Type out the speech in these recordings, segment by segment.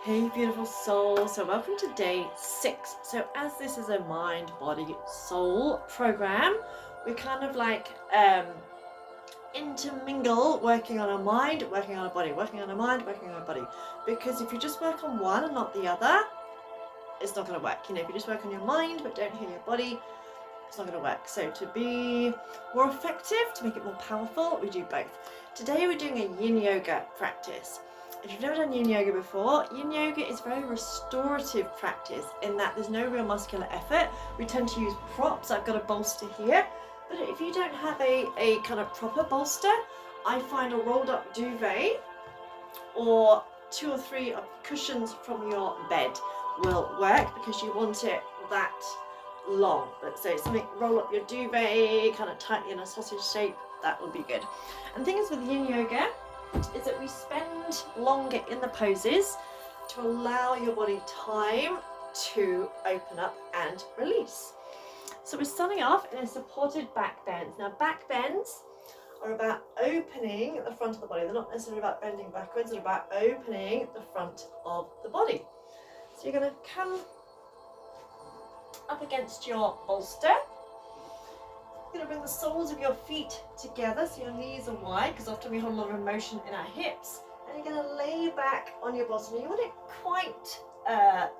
Hey beautiful soul, so welcome to day 6. So as this is a mind, body, soul program, we kind of like intermingle, working on our mind, working on our body, working on our mind, working on our body. Because if you just work on one and not the other, it's not going to work. You know, if you just work on your mind but don't heal your body, it's not going to work. So to be more effective, to make it more powerful, we do both. Today we're doing a Yin Yoga practice. If you've never done Yin Yoga before, Yin Yoga is very restorative practice in that there's no real muscular effort. We tend to use props. I've got a bolster here, but if you don't have a kind of proper bolster, I find a rolled up duvet or 2 or 3 cushions from your bed will work, because you want it that long. But so something, roll up your duvet kind of tightly in a sausage shape, that would be good. And the thing is with Yin Yoga is that we spend longer in the poses to allow your body time to open up and release. So we're starting off in a supported back bend. Now back bends are about opening the front of the body. They're not necessarily about bending backwards, they're about opening the front of the body. So you're going to come up against your bolster. You're going to bring the soles of your feet together so your knees are wide, because often we hold a lot of motion in our hips. And you're going to lay back on your bottom. You want it quite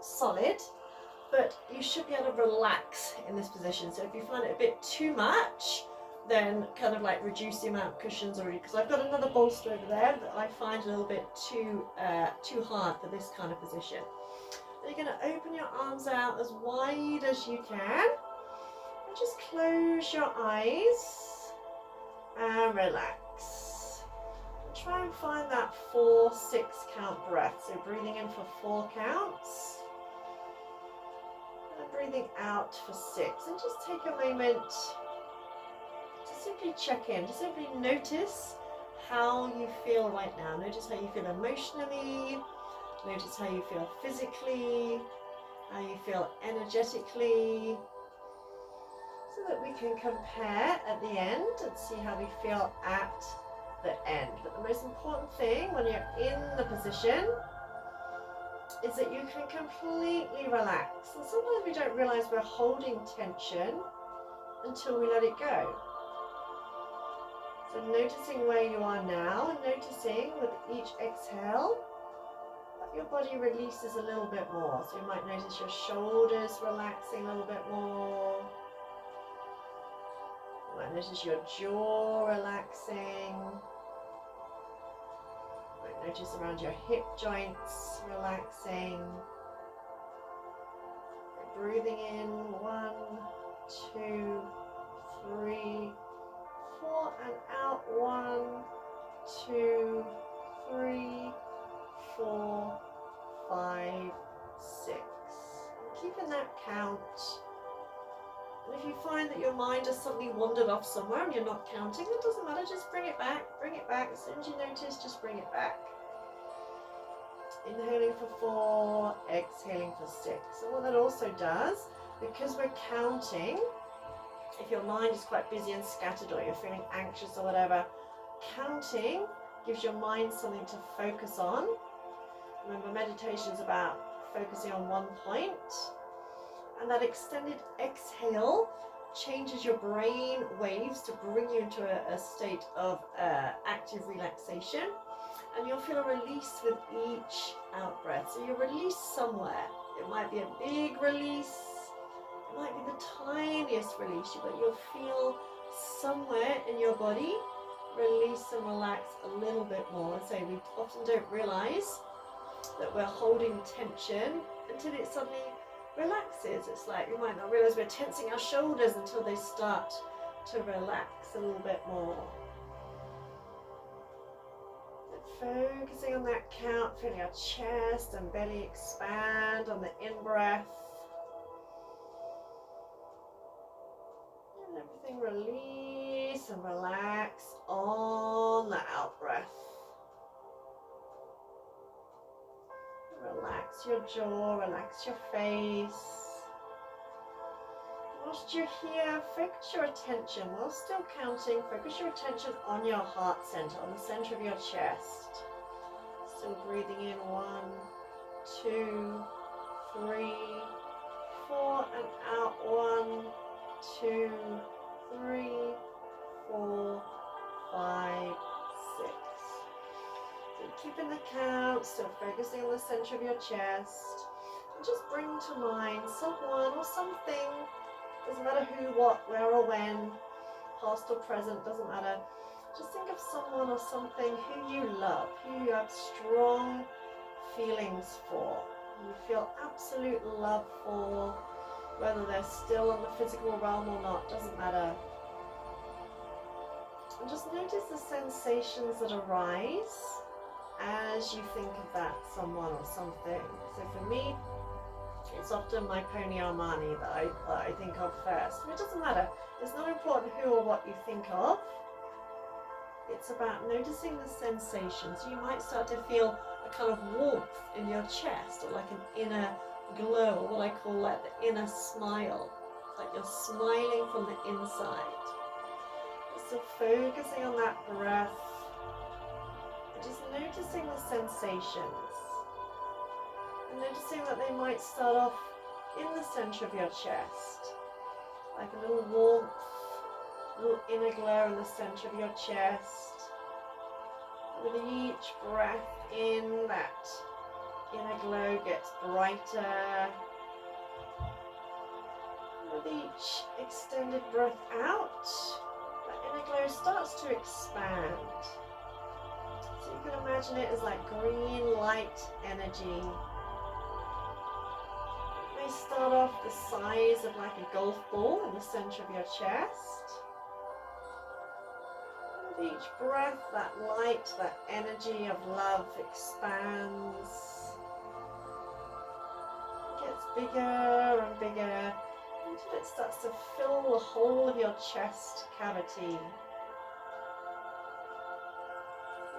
solid, but you should be able to relax in this position. So if you find it a bit too much, then kind of like reduce the amount of cushions already, because I've got another bolster over there that I find a little bit too hard for this kind of position. Then you're going to open your arms out as wide as you can. Just close your eyes and relax. And try and find that 4-6 count breath. So breathing in for 4 counts and breathing out for 6. And just take a moment to simply check in, to simply notice how you feel right now. Notice how you feel emotionally, notice how you feel physically, how you feel energetically, so that we can compare at the end and see how we feel at the end. But the most important thing when you're in the position is that you can completely relax. And sometimes we don't realize we're holding tension until we let it go. So noticing where you are now, and noticing with each exhale that your body releases a little bit more. So you might notice your shoulders relaxing a little bit more. You might notice your jaw relaxing. You might notice around your hip joints relaxing. Breathing in 1, 2, 3, 4, and out 1, 2, 3, 4, 5, 6. And keeping that count. And if you find that your mind has suddenly wandered off somewhere and you're not counting, that doesn't matter, just bring it back, bring it back. As soon as you notice, just bring it back. Inhaling for 4, exhaling for 6. And what that also does, because we're counting, if your mind is quite busy and scattered, or you're feeling anxious or whatever, counting gives your mind something to focus on. Remember, meditation is about focusing on one point. And that extended exhale changes your brain waves to bring you into a state of active relaxation. And you'll feel a release with each out breath. So you're released somewhere. It might be a big release. It might be the tiniest release, but you'll feel somewhere in your body release and relax a little bit more. So we often don't realize that we're holding tension until it suddenly relaxes. It's like we might not realize we're tensing our shoulders until they start to relax a little bit more. And focusing on that count, feeling our chest and belly expand on the in-breath. And everything release and relax on the out-breath. Relax your jaw, relax your face. Whilst you're here, focus your attention, while still counting, focus your attention on your heart center, on the center of your chest. Still breathing in 1, 2, 3, 4, and out. 1, 2, 3, 4, 5, 6. So keeping the count, still focusing on the center of your chest. And just bring to mind someone or something. Doesn't matter who, what, where, or when. Past or present, doesn't matter. Just think of someone or something who you love, who you have strong feelings for. You feel absolute love for, whether they're still in the physical realm or not, doesn't matter. And just notice the sensations that arise as you think of that someone or something. So for me, it's often my pony Armani that I think of first. And it doesn't matter. It's not important who or what you think of. It's about noticing the sensations. You might start to feel a kind of warmth in your chest, or like an inner glow, or what I call like the inner smile. It's like you're smiling from the inside. So focusing on that breath, and just noticing the sensations. And noticing that they might start off in the center of your chest, like a little warmth, a little inner glow in the center of your chest. And with each breath in, that inner glow gets brighter. And with each extended breath out, that inner glow starts to expand. So you can imagine it as like green light energy. It may start off the size of like a golf ball in the center of your chest. And with each breath, that light, that energy of love expands. It gets bigger and bigger until it starts to fill the whole of your chest cavity.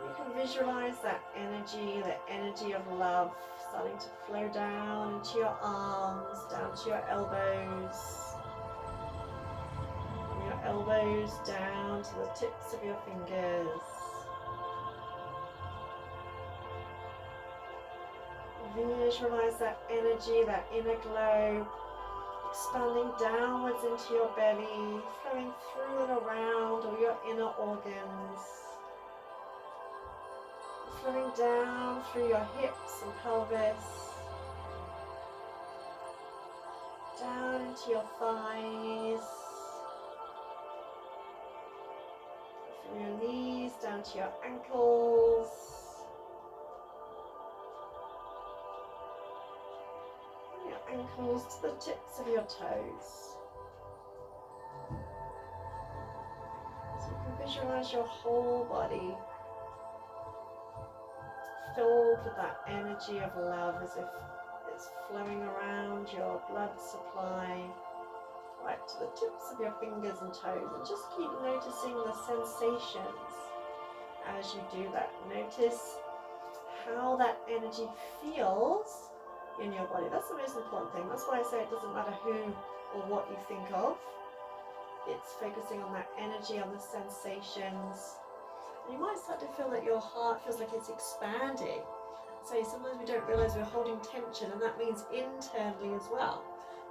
You can visualize that energy, the energy of love, starting to flow down into your arms, down to your elbows. From your elbows down to the tips of your fingers. Visualize that energy, that inner glow, expanding downwards into your belly, flowing through and around all your inner organs. Flowing down through your hips and pelvis, down into your thighs, from your knees down to your ankles, from your ankles to the tips of your toes. So you can visualize your whole body filled with that energy of love, as if it's flowing around your blood supply right to the tips of your fingers and toes. And just keep noticing the sensations as you do that. Notice how that energy feels in your body. That's the most important thing. That's why I say it doesn't matter who or what you think of. It's focusing on that energy, on the sensations. You might start to feel that your heart feels like it's expanding. So sometimes we don't realize we're holding tension, and that means internally as well.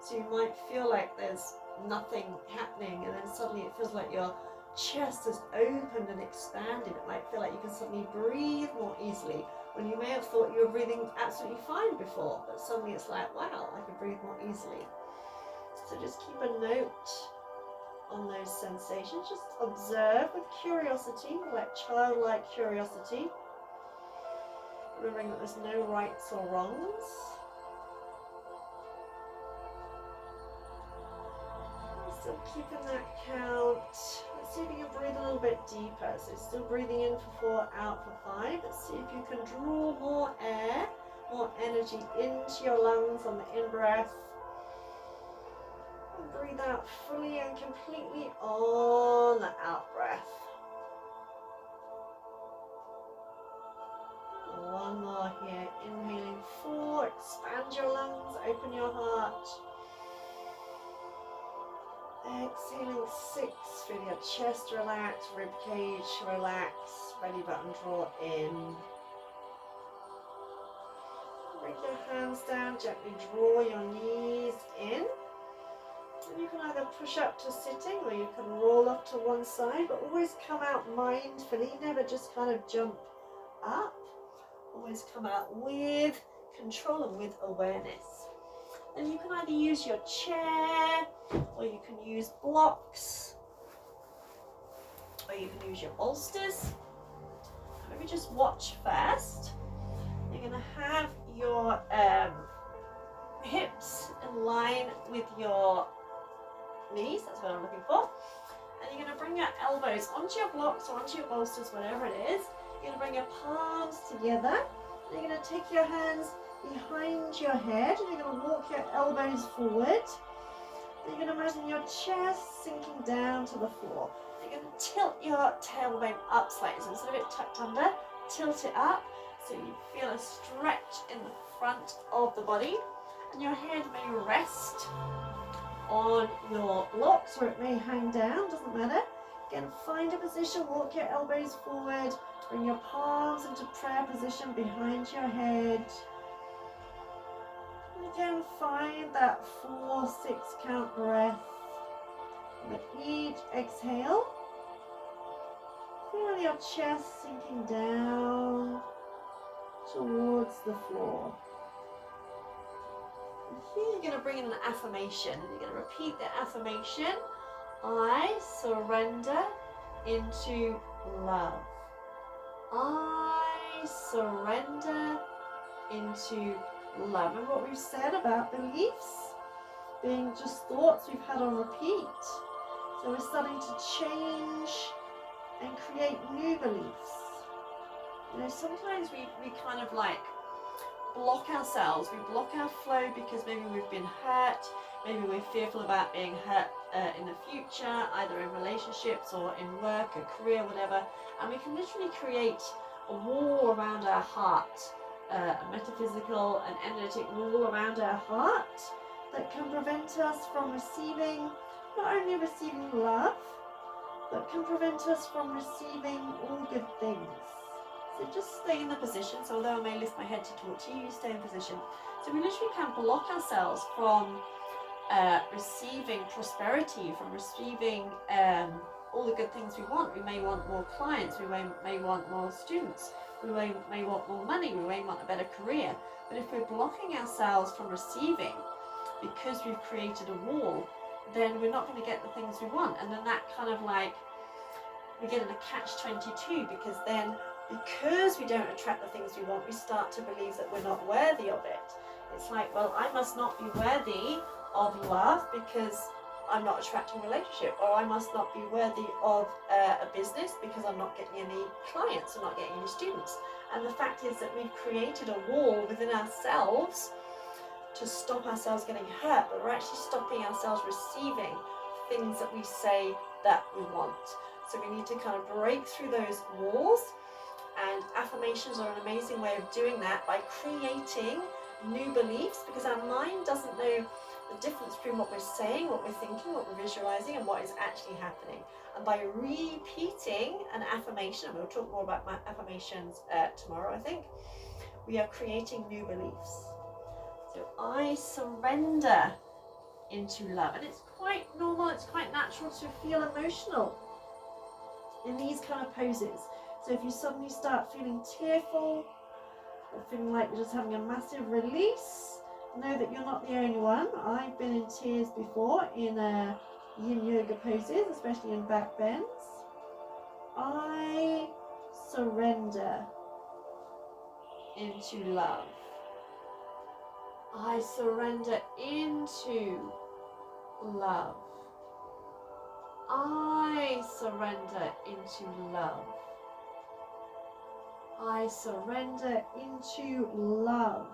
So you might feel like there's nothing happening, and then suddenly it feels like your chest is opened and expanded. It might feel like you can suddenly breathe more easily, when you may have thought you were breathing absolutely fine before, but suddenly it's like, wow, I can breathe more easily. So just keep a note on those sensations. Just observe with curiosity, like childlike curiosity, remembering that there's no rights or wrongs. Still keeping that count. Let's see if you can breathe a little bit deeper. So still breathing in for 4, out for 5. Let's see if you can draw more air, more energy into your lungs on the in-breath. Breathe out fully and completely on the out-breath. One more here. Inhaling 4, expand your lungs, open your heart. Exhaling 6, feel your chest relax, rib cage relax, belly button draw in. Bring take your hands down, gently draw your knees in. And you can either push up to sitting or you can roll off to one side, but always come out mindfully, never just kind of jump up. Always come out with control and with awareness. And you can either use your chair, or you can use blocks, or you can use your bolsters. Maybe just watch first. You're going to have your hips in line with your knees, that's what I'm looking for. And you're going to bring your elbows onto your blocks or onto your bolsters, whatever it is. You're going to bring your palms together. And you're going to take your hands behind your head and you're going to walk your elbows forward. And you're going to imagine your chest sinking down to the floor. You're going to tilt your tailbone up slightly. So instead of it tucked under, tilt it up so you feel a stretch in the front of the body. And your head may rest on your blocks or it may hang down, doesn't matter. Again, find a position, walk your elbows forward, bring your palms into prayer position behind your head. And again, find that 4-6 count breath. With each exhale, feel your chest sinking down towards the floor. And here you're going to bring in an affirmation. You're going to repeat the affirmation. I surrender into love. I surrender into love. And what we've said about beliefs being just thoughts we've had on repeat. So we're starting to change and create new beliefs. You know, sometimes we kind of like block ourselves. We block our flow because maybe we've been hurt. Maybe we're fearful about being hurt in the future, either in relationships or in work, a career, whatever. And we can literally create a wall around our heart, a metaphysical and energetic wall around our heart that can prevent us from receiving, not only receiving love, but can prevent us from receiving all good things. So just stay in the position. So although I may lift my head to talk to you, you stay in position. So we literally can block ourselves from receiving prosperity, from receiving all the good things we want. We may want more clients, we may want more students, we may want more money, we may want a better career. But if we're blocking ourselves from receiving because we've created a wall, then we're not going to get the things we want. And then that kind of like, we get in a catch-22, because then because we don't attract the things we want, we start to believe that we're not worthy of it. It's like, well, I must not be worthy of love because I'm not attracting a relationship, or I must not be worthy of a business because I'm not getting any clients, I'm not getting any students. And the fact is that we've created a wall within ourselves to stop ourselves getting hurt, but we're actually stopping ourselves receiving things that we say that we want. So we need to kind of break through those walls, and affirmations are an amazing way of doing that by creating new beliefs, because our mind doesn't know the difference between what we're saying, what we're thinking, what we're visualizing, and what is actually happening. And by repeating an affirmation, and we'll talk more about my affirmations tomorrow, I think, we are creating new beliefs. So I surrender into love. And it's quite normal, it's quite natural to feel emotional in these kind of poses. So if you suddenly start feeling tearful or feeling like you're just having a massive release, know that you're not the only one. I've been in tears before in Yin Yoga poses, especially in back bends. I surrender into love. I surrender into love. I surrender into love. I surrender into love.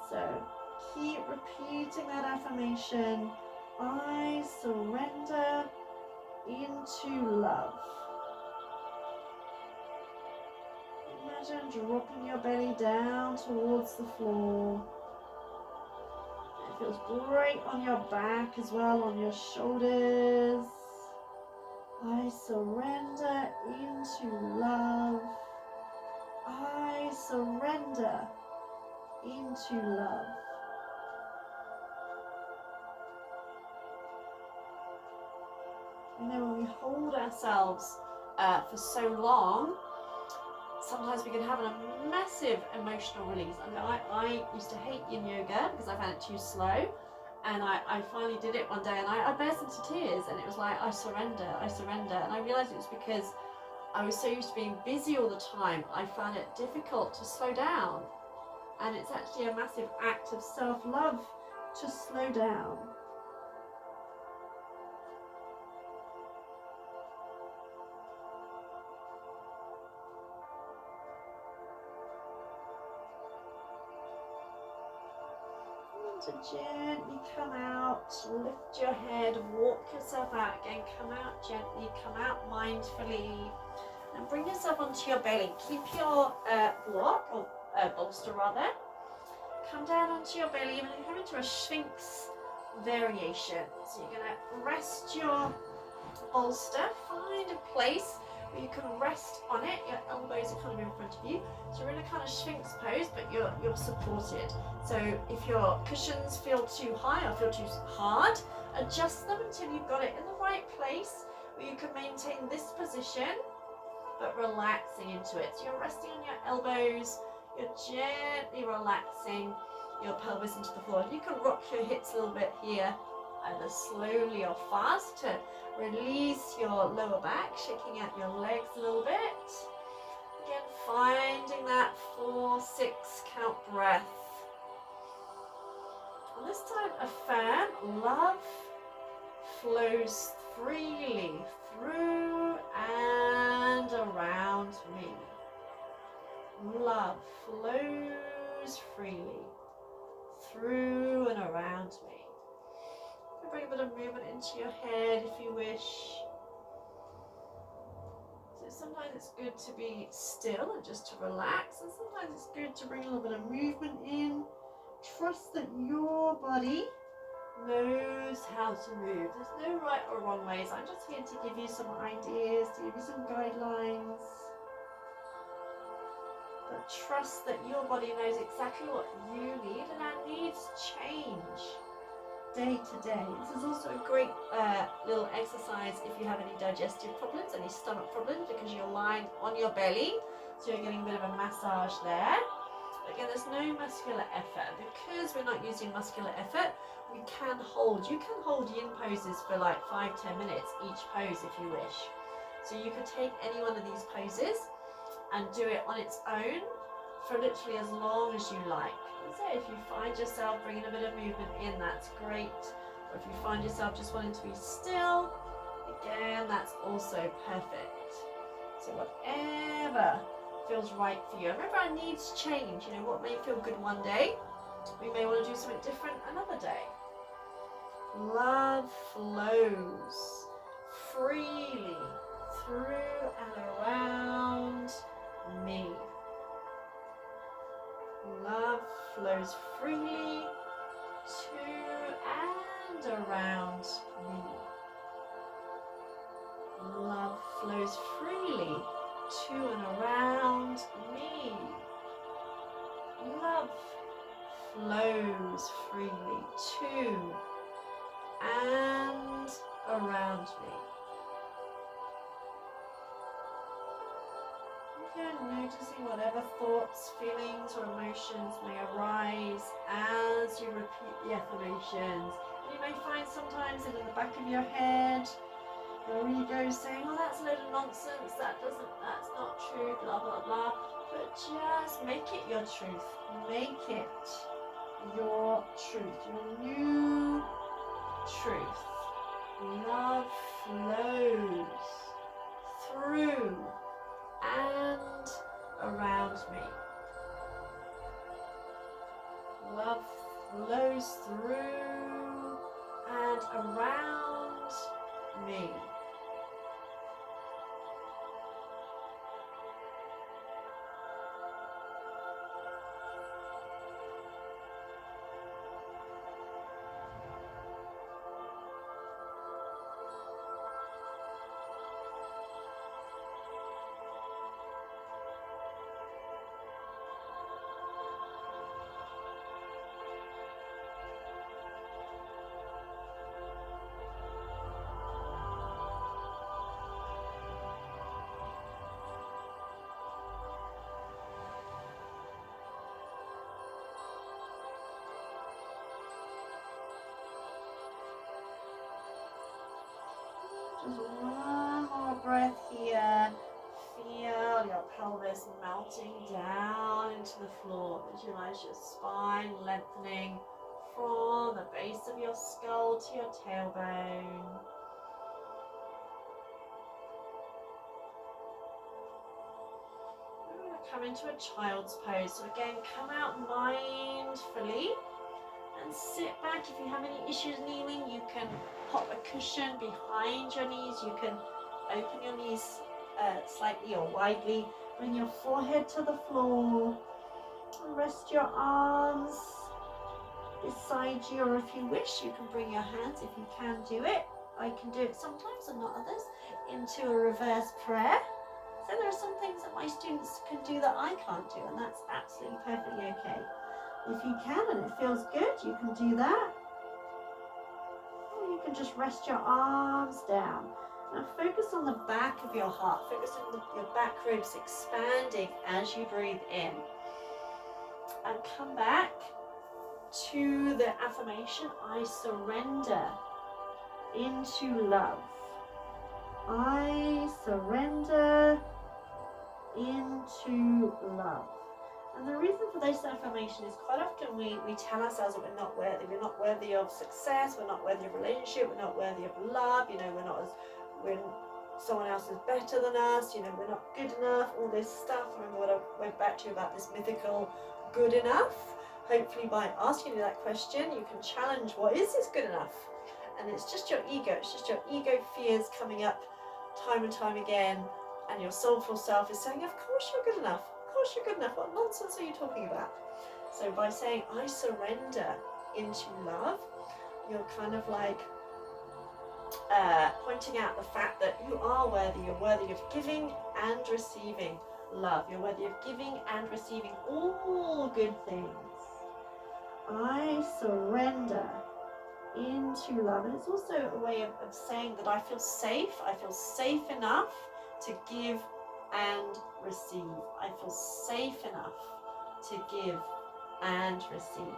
So keep repeating that affirmation. I surrender into love. Imagine dropping your belly down towards the floor. It feels great on your back as well, on your shoulders. I surrender into love. I surrender into love. And then when we hold ourselves for so long, sometimes we can have a massive emotional release. I mean, I used to hate Yin Yoga because I found it too slow. And I finally did it one day and I burst into tears, and it was like, I surrender. And I realized it was because I was so used to being busy all the time, I found it difficult to slow down. And it's actually a massive act of self-love to slow down. To gently come out, lift your head, walk yourself out again, come out gently, come out mindfully, and bring yourself onto your belly. Keep your block, or bolster rather, come down onto your belly and then come into a Sphinx variation. So you're going to rest your bolster, find a place where you can rest on it, your elbows are kind of in front of you, so you're in a kind of Sphinx pose, but you're supported. So if your cushions feel too high or feel too hard, adjust them until you've got it in the right place where you can maintain this position but relaxing into it. So you're resting on your elbows, you're gently relaxing your pelvis into the floor. You can rock your hips a little bit here, either slowly or fast, to release your lower back, shaking out your legs a little bit. Again, finding that 4-6 count breath. And this time affirm, love flows freely through and around me. Love flows freely through and around me. You can bring a bit of movement into your head if you wish. So sometimes it's good to be still and just to relax, and sometimes it's good to bring a little bit of movement in. Trust that your body knows how to move. There's no right or wrong ways. I'm just here to give you some ideas, to give you some guidelines. But trust that your body knows exactly what you need, and our needs change day to day. This is also a great little exercise if you have any digestive problems, any stomach problems, because you're lying on your belly, so you're getting a bit of a massage there. Again, there's no muscular effort. Because we're not using muscular effort, we can hold. You can hold yin poses for like 5-10 minutes each pose if you wish. So you could take any one of these poses and do it on its own for literally as long as you like. So if you find yourself bringing a bit of movement in, that's great. Or if you find yourself just wanting to be still, again, that's also perfect. So whatever feels right for you. Remember, our needs change. You know, what may feel good one day, we may want to do something different another day. Love flows freely through and around me. Love flows freely to and around me. Love flows freely to and around me. Love flows freely to and around me. Again, noticing whatever thoughts, feelings or emotions may arise as you repeat the affirmations. You may find sometimes that in the back of your head, your ego is saying, oh, that's a load of nonsense, that's not true, blah, blah, blah. But just make it your truth. Make it your truth, your new truth. Love flows through and around me. Love flows through and around me. Just one more breath here. Feel your pelvis melting down into the floor. Visualize your spine lengthening from the base of your skull to your tailbone. We're going to come into a child's pose. So again, come out mindfully and sit back. If you have any issues kneeling, you can pop a cushion behind your knees. You can open your knees slightly or widely. Bring your forehead to the floor. And rest your arms beside you, or if you wish, you can bring your hands, if you can do it. I can do it sometimes and not others, into a reverse prayer. So there are some things that my students can do that I can't do, and that's absolutely perfectly okay. If you can and it feels good, you can do that. Or you can just rest your arms down. Now focus on the back of your heart. Focus on your back ribs expanding as you breathe in. And come back to the affirmation, I surrender into love. I surrender into love. And the reason for this affirmation is quite often we tell ourselves that we're not worthy. We're not worthy of success. We're not worthy of relationship. We're not worthy of love. You know, when someone else is better than us. You know, we're not good enough. All this stuff. Remember what I went back to about this mythical good enough? Hopefully by asking you that question, you can challenge what is this good enough? And it's just your ego. It's just your ego fears coming up time and time again. And your soulful self is saying, of course you're good enough. Of course you're good enough. What nonsense are you talking about? So by saying, I surrender into love, you're kind of like pointing out the fact that you are worthy. You're worthy of giving and receiving love. You're worthy of giving and receiving all good things. I surrender into love. And it's also a way of saying that I feel safe. I feel safe enough to give and receive. I feel safe enough to give and receive.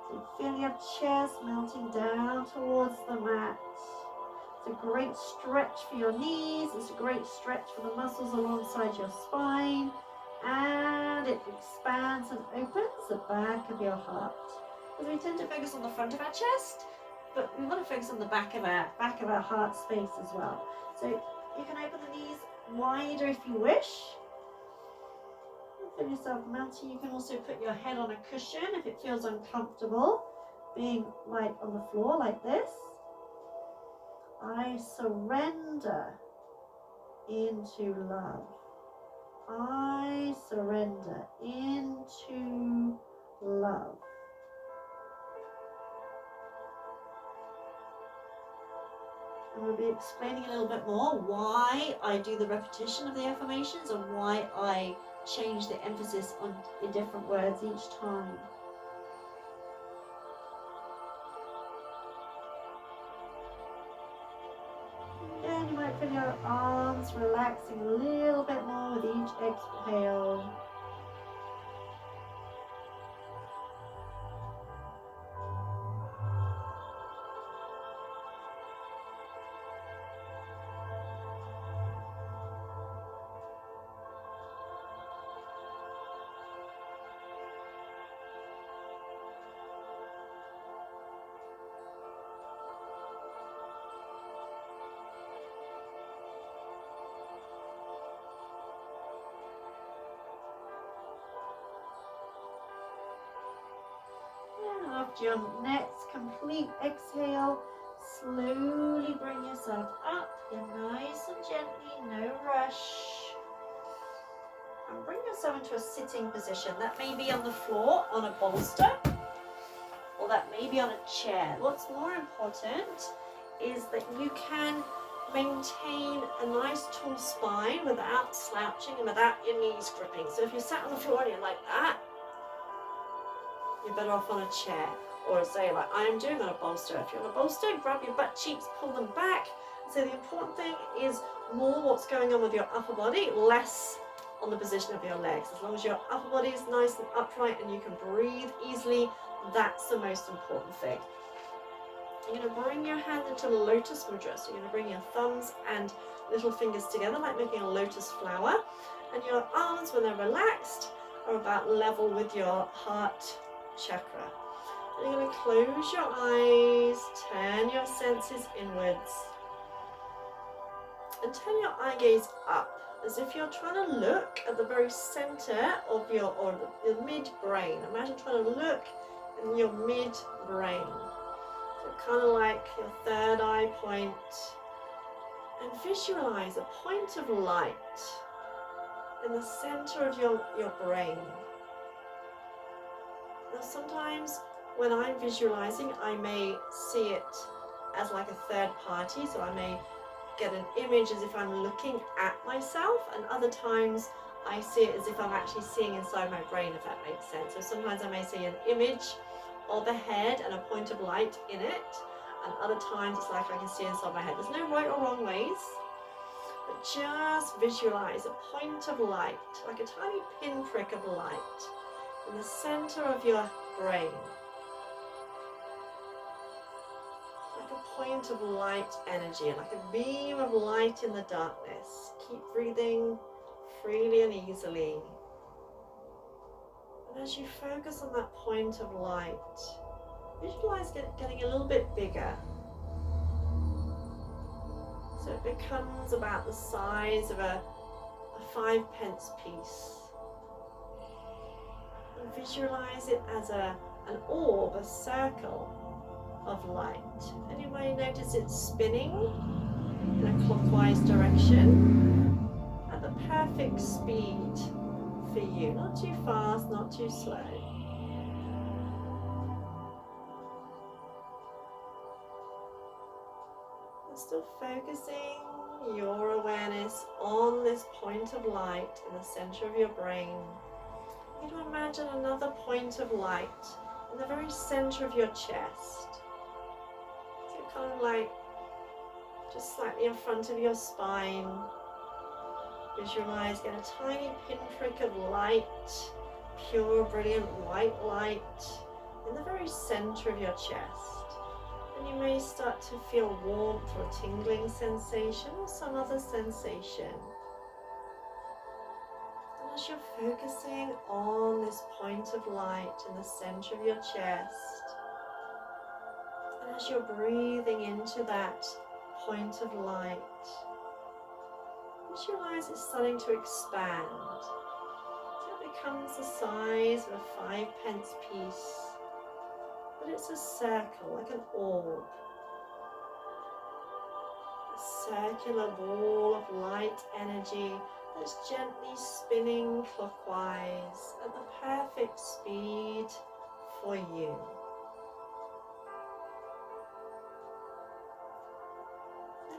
So feel your chest melting down towards the mat. It's a great stretch for your knees. It's a great stretch for the muscles alongside your spine. And it expands and opens the back of your heart. Because we tend to focus on the front of our chest, but we want to focus on the back of our heart space as well. So you can open the knees wider if you wish. Feel yourself melting. You can also put your head on a cushion if it feels uncomfortable, being like on the floor like this. I surrender into love. I surrender into love. And we'll be explaining a little bit more why I do the repetition of the affirmations and why I change the emphasis in different words each time. Again, you might feel your arms relaxing a little bit more with each exhale. After your next complete exhale, slowly bring yourself up, nice and gently, no rush. And bring yourself into a sitting position. That may be on the floor, on a bolster, or that may be on a chair. What's more important is that you can maintain a nice tall spine without slouching and without your knees gripping. So if you're sat on the floor and you're like that, you're better off on a chair, or say like I am doing on a bolster. If you're on a bolster, grab your butt cheeks, pull them back. So the important thing is more what's going on with your upper body, less on the position of your legs. As long as your upper body is nice and upright and you can breathe easily, that's the most important thing. You're going to bring your hand into lotus mudra. So you're going to bring your thumbs and little fingers together like making a lotus flower. And your arms, when they're relaxed, are about level with your heart chakra. And you're going to close your eyes, turn your senses inwards, and turn your eye gaze up, as if you're trying to look at the very center of your mid-brain. Imagine trying to look in your mid-brain. So kind of like your third eye point. And visualize a point of light in the center of your brain. Now sometimes when I'm visualizing, I may see it as like a third party, so I may get an image as if I'm looking at myself, and other times I see it as if I'm actually seeing inside my brain, if that makes sense. So sometimes I may see an image of a head and a point of light in it, and other times it's like I can see inside my head. There's no right or wrong ways, but just visualize a point of light, like a tiny pinprick of light in the center of your brain. Like a point of light energy, like a beam of light in the darkness. Keep breathing freely and easily. And as you focus on that point of light, visualize getting a little bit bigger. So it becomes about the size of a 5-pence piece. And visualize it as an orb, a circle of light. And you may notice it's spinning in a clockwise direction at the perfect speed for you. Not too fast, not too slow. And still focusing your awareness on this point of light in the center of your brain. You can imagine another point of light in the very center of your chest. So kind of like just slightly in front of your spine. Visualize, get a tiny pinprick of light, pure, brilliant white light in the very center of your chest. And you may start to feel warmth or tingling sensation or some other sensation. And as you're focusing on this point of light in the center of your chest, and as you're breathing into that point of light, visualize it starting to expand. So it becomes the size of a 5-pence piece, but it's a circle, like an orb. A circular ball of light energy that's gently spinning clockwise at the perfect speed for you.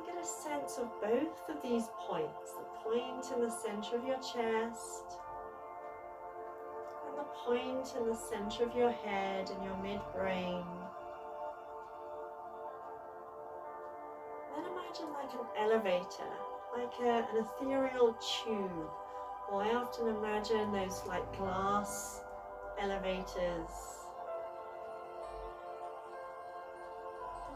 Get a sense of both of these points, the point in the center of your chest and the point in the center of your head and your midbrain. Then imagine like an elevator, like an ethereal tube, or I often imagine those like glass elevators.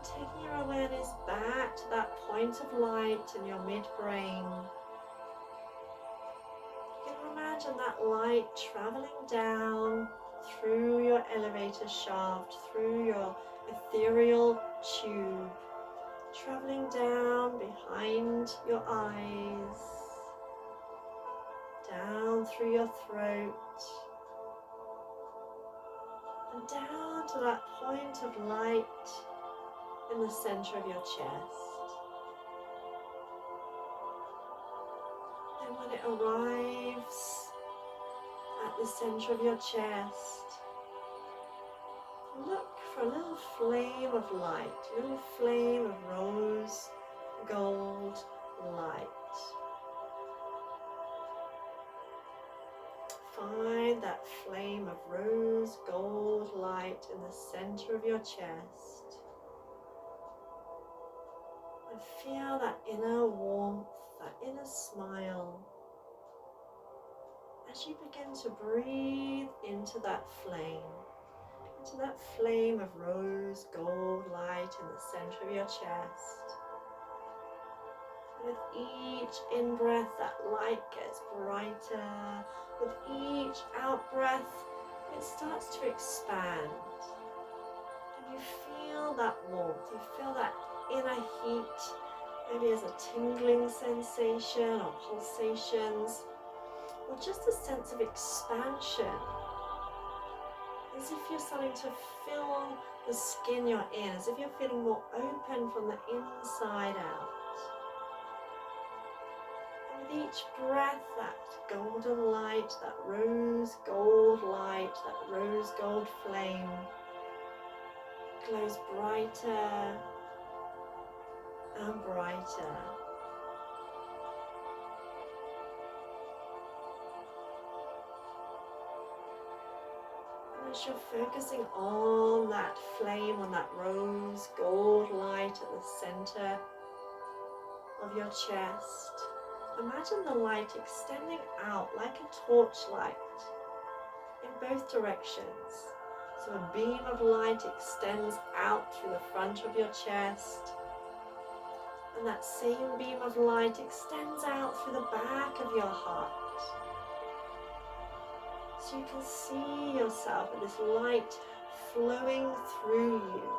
Taking your awareness back to that point of light in your midbrain. You can imagine that light traveling down through your elevator shaft, through your ethereal tube, traveling down behind your eyes, down through your throat, and down to that point of light in the center of your chest. And when it arrives at the center of your chest, look for a little flame of light, a little flame of rose gold light. Find that flame of rose gold light in the center of your chest. And feel that inner warmth, that inner smile, as you begin to breathe into that flame. into that flame of rose gold light in the center of your chest. With each in-breath, that light gets brighter. With each out-breath, it starts to expand. And you feel that warmth, you feel that inner heat, maybe as a tingling sensation or pulsations, or just a sense of expansion, as if you're starting to fill the skin you're in, as if you're feeling more open from the inside out. And with each breath, that golden light, that rose gold light, that rose gold flame glows brighter and brighter. As you're focusing on that flame, on that rose gold light at the center of your chest, imagine the light extending out like a torchlight in both directions. So a beam of light extends out through the front of your chest, and that same beam of light extends out through the back of your heart. So you can see yourself with this light flowing through you,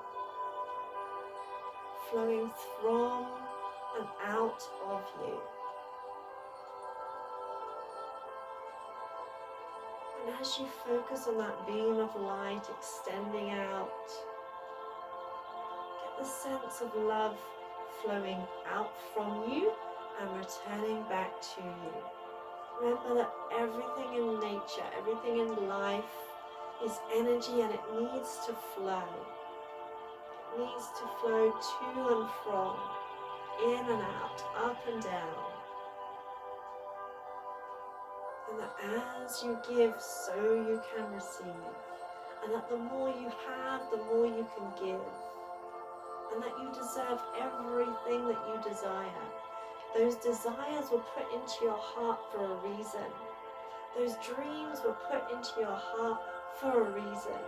flowing from and out of you. And as you focus on that beam of light extending out, get the sense of love flowing out from you and returning back to you. Remember that everything in nature, everything in life is energy, and it needs to flow. It needs to flow to and from, in and out, up and down. And that as you give, so you can receive. And that the more you have, the more you can give. And that you deserve everything that you desire. Those desires were put into your heart for a reason. Those dreams were put into your heart for a reason.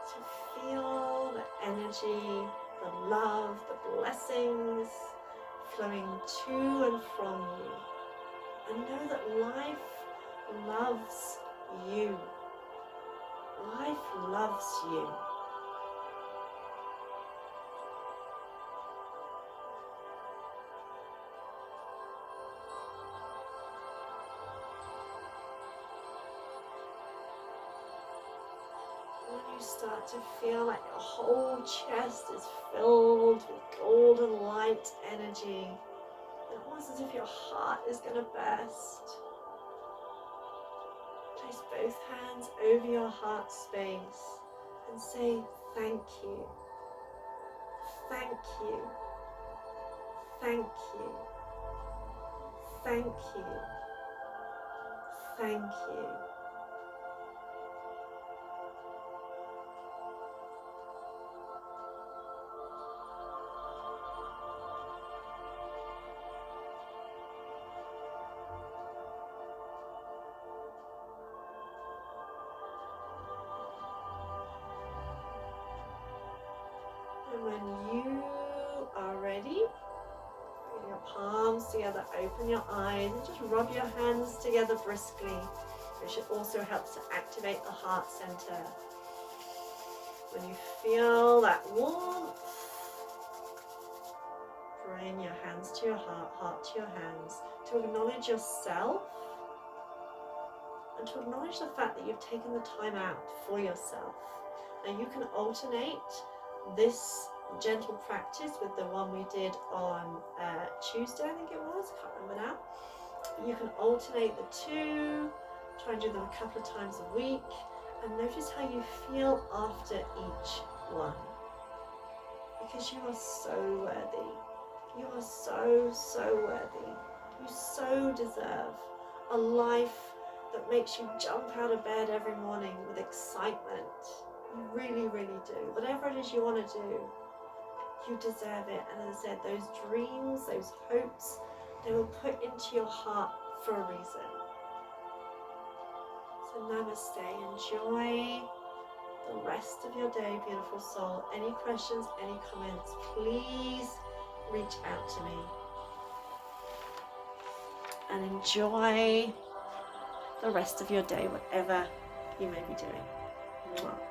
To feel the energy, the love, the blessings flowing to and from you. And know that life loves you. Life loves you. When you start to feel like your whole chest is filled with golden light energy, it's almost as if your heart is going to burst. Place both hands over your heart space and say thank you, thank you, thank you, thank you, thank you. And when you are ready, bring your palms together, open your eyes, and just rub your hands together briskly, which also helps to activate the heart center. When you feel that warmth, bring your hands to your heart, heart to your hands, to acknowledge yourself and to acknowledge the fact that you've taken the time out for yourself. Now you can alternate this gentle practice with the one we did on Tuesday, I think it was, can't remember now. You can alternate the two, try and do them a couple of times a week, and notice how you feel after each one. Because you are so worthy. You are so, so worthy. You so deserve a life that makes you jump out of bed every morning with excitement. You really, really do. Whatever it is you want to do, you deserve it. And as I said, those dreams, those hopes, they were put into your heart for a reason. So namaste, enjoy the rest of your day, beautiful soul. Any questions, any comments, please reach out to me. And enjoy the rest of your day, whatever you may be doing. Mwah.